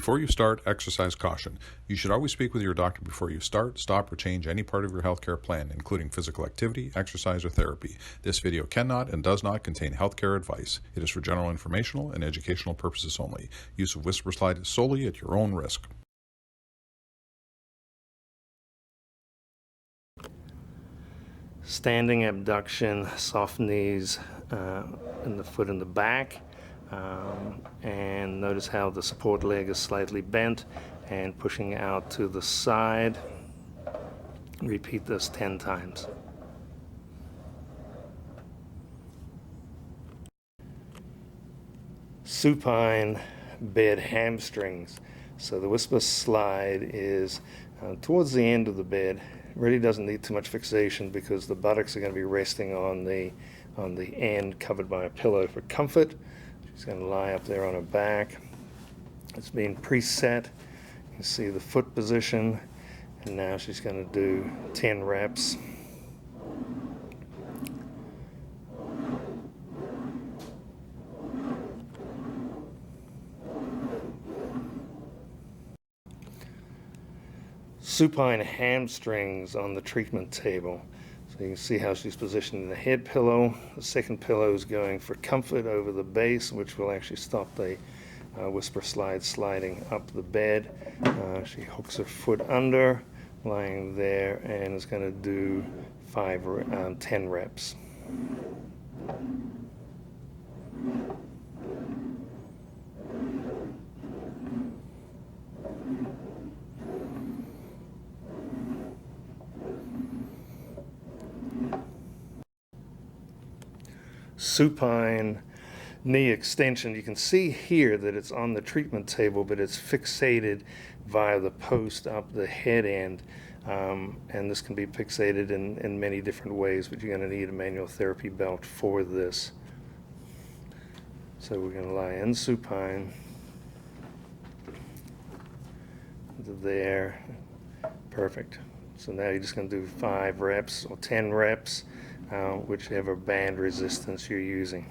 Before you start, exercise caution. You should always speak with your doctor before you start, stop, or change any part of your healthcare plan, including physical activity, exercise, or therapy. This video cannot and does not contain healthcare advice. It is for general informational and educational purposes only. Use of WhisperSLYDE is solely at your own risk. Standing abduction, soft knees in the foot in the back, and notice how the support leg is slightly bent and pushing out to the side. Repeat this 10 times. Supine bed hamstrings. So the WhisperSLYDE is towards the end of the bed. Really doesn't need too much fixation because the buttocks are going to be resting on the end covered by a pillow for comfort. She's going to lie up there on her back. It's been preset. You can see the foot position, and now she's going to do 10 reps. Supine hamstrings on the treatment table. So you can see how she's positioned in the head pillow. The second pillow is going for comfort over the base, which will actually stop the WhisperSLYDE sliding up the bed. She hooks her foot under, lying there, and is going to do 10 reps. Supine knee extension. You can see here that it's on the treatment table, but it's fixated via the post up the head end, and this can be fixated in many different ways, but you're going to need a manual therapy belt for this. So we're going to lie in supine there. Perfect. So now you're just going to do 5 reps or 10 reps, whichever band resistance you're using.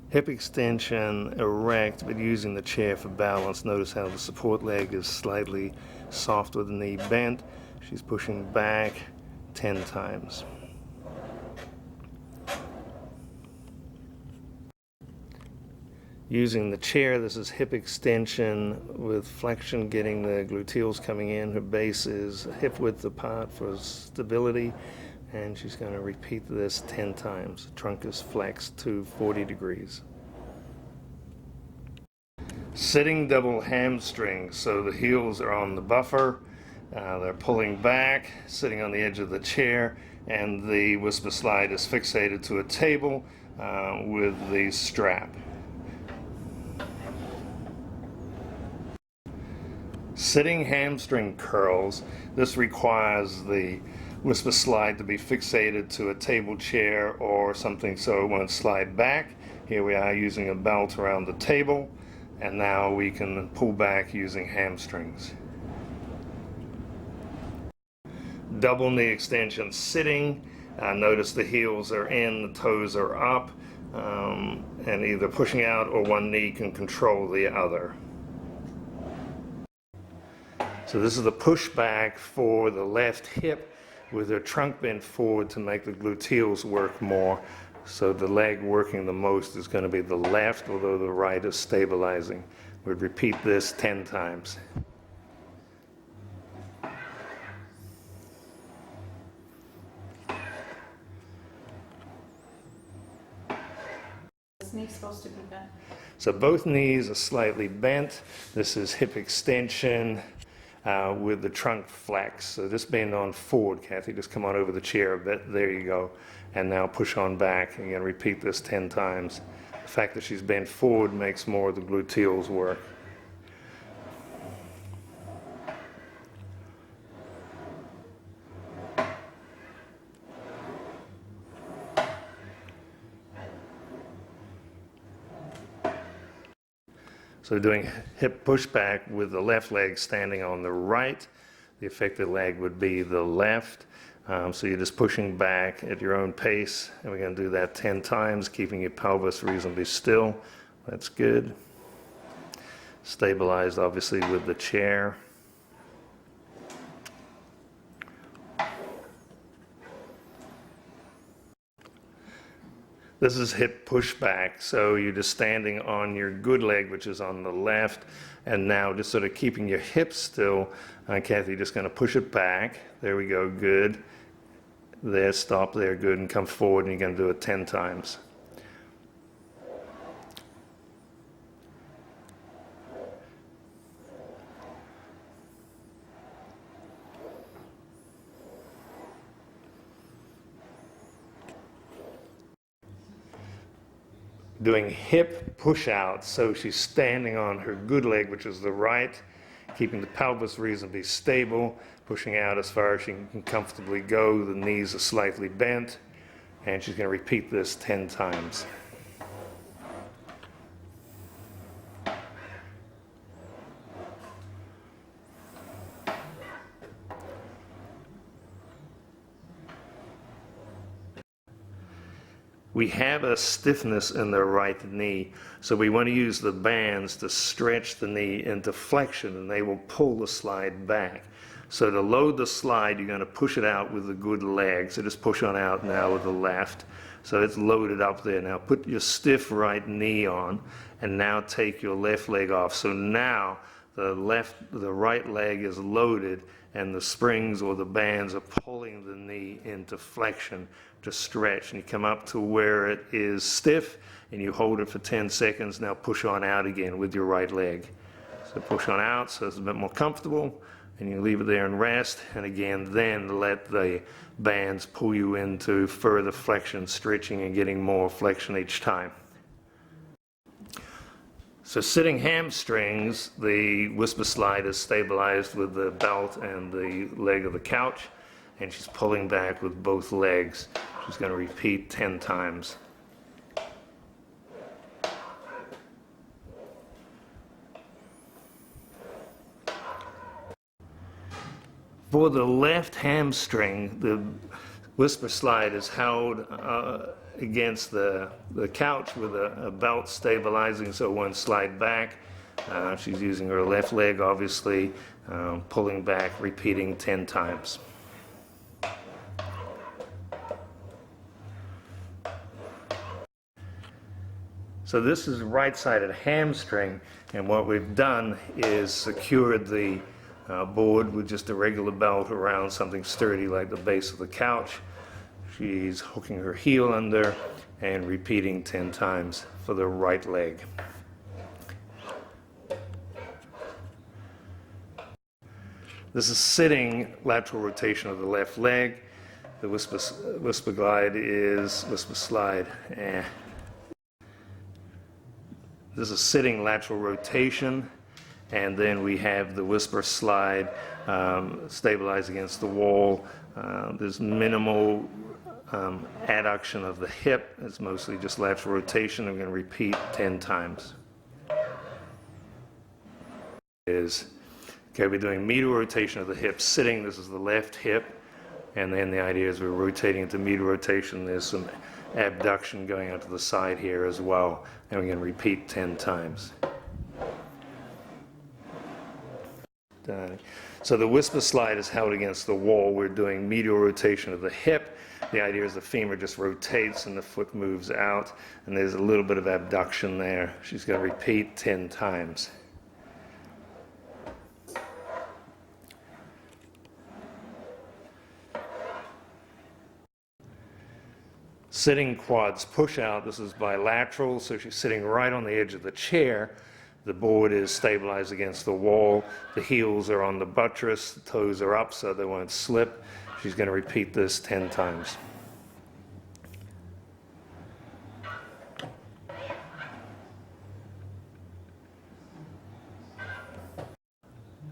Hip extension erect, but using the chair for balance. Notice how the support leg is slightly soft with the knee bent. She's pushing back 10 times. Using the chair, this is hip extension with flexion, getting the gluteals coming in. Her base is hip width apart for stability, and she's going to repeat this 10 times. The trunk is flexed to 40 degrees. Sitting double hamstrings, so the heels are on the buffer, they're pulling back, sitting on the edge of the chair, and the WhisperSLYDE is fixated to a table with the strap. Sitting hamstring curls. This requires the WhisperSLYDE to be fixated to a table, chair, or something so it won't slide back. Here we are using a belt around the table, and now we can pull back using hamstrings. Double knee extension sitting. Notice the heels are in, the toes are up, and either pushing out or one knee can control the other. So this is the pushback for the left hip with her trunk bent forward to make the gluteals work more. So the leg working the most is going to be the left, although the right is stabilizing. We'd repeat this 10 times. This knee's supposed to be bent. So both knees are slightly bent. This is hip extension with the trunk flex. So just bend on forward, Kathy. Just come on over the chair a bit. There you go. And now push on back. Again, repeat this 10 times. The fact that she's bent forward makes more of the gluteals work. So doing hip pushback with the left leg standing on the right. The affected leg would be the left. So you're just pushing back at your own pace, and we're going to do that 10 times, keeping your pelvis reasonably still. That's good. Stabilized, obviously, with the chair. This is hip pushback, so you're just standing on your good leg, which is on the left, and now just sort of keeping your hips still. Kathy, just going to push it back. There we go, good. There, stop there, good, and come forward, and you're going to do it 10 times. Doing hip push out, so she's standing on her good leg, which is the right, keeping the pelvis reasonably stable, pushing out as far as she can comfortably go. The knees are slightly bent, and she's going to repeat this 10 times. We have a stiffness in the right knee, so we want to use the bands to stretch the knee into flexion, and they will pull the slide back. So to load the slide, you're going to push it out with the good leg. So just push on out now with the left. So it's loaded up there. Now put your stiff right knee on, and now take your left leg off. So now the right leg is loaded, and the springs or the bands are pulling the knee into flexion to stretch. And you come up to where it is stiff, and you hold it for 10 seconds. Now push on out again with your right leg. So push on out so it's a bit more comfortable, and you leave it there and rest. And again, then let the bands pull you into further flexion, stretching and getting more flexion each time. So sitting hamstrings, the WhisperSLYDE is stabilized with the belt and the leg of the couch, and she's pulling back with both legs. She's going to repeat 10 times. For the left hamstring, the WhisperSLYDE is held against the couch with a belt stabilizing, so it won't slide back. She's using her left leg, obviously, pulling back, repeating 10 times. So this is right-sided hamstring, and what we've done is secured the board with just a regular belt around something sturdy like the base of the couch. She's hooking her heel under and repeating 10 times for the right leg. This is sitting lateral rotation of the left leg. The WhisperSLYDE is WhisperSLYDE. This is sitting lateral rotation, and then we have the WhisperSLYDE stabilized against the wall. There's minimal adduction of the hip. It's mostly just lateral rotation. I'm going to repeat 10 times. Okay, we're doing medial rotation of the hip sitting. This is the left hip, and then the idea is we're rotating into medial rotation. There's some abduction going out to the side here as well, and we're going to repeat 10 times. So the WhisperSLYDE is held against the wall. We're doing medial rotation of the hip. The idea is the femur just rotates and the foot moves out, and there's a little bit of abduction there. She's going to repeat 10 times. Sitting quads push out. This is bilateral, so she's sitting right on the edge of the chair. The board is stabilized against the wall. The heels are on the buttress. The toes are up so they won't slip. She's going to repeat this 10 times.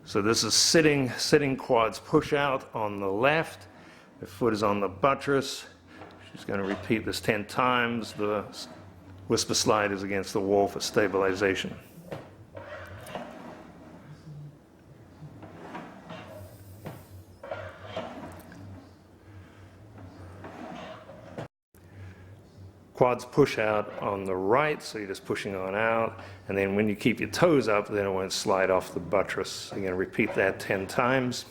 So this is sitting quads push out on the left. The foot is on the buttress. She's going to repeat this 10 times. The WhisperSLYDE is against the wall for stabilization. Quads push out on the right, so you're just pushing on out. And then when you keep your toes up, then it won't slide off the buttress. So you're going to repeat that 10 times.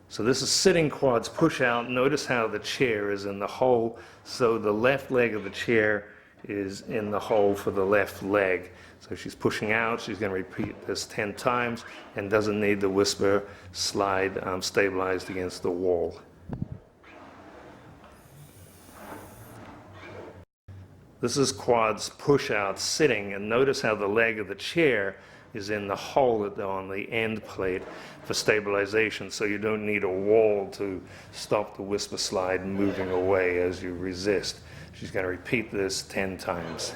So this is sitting quads push out. Notice how the chair is in the hole. So the left leg of the chair is in the hole for the left leg. So she's pushing out. She's going to repeat this 10 times and doesn't need the WhisperSLYDE stabilized against the wall. This is quads push out sitting, and notice how the leg of the chair is in the hole on the end plate for stabilization, so you don't need a wall to stop the WhisperSLYDE moving away as you resist. She's going to repeat this 10 times.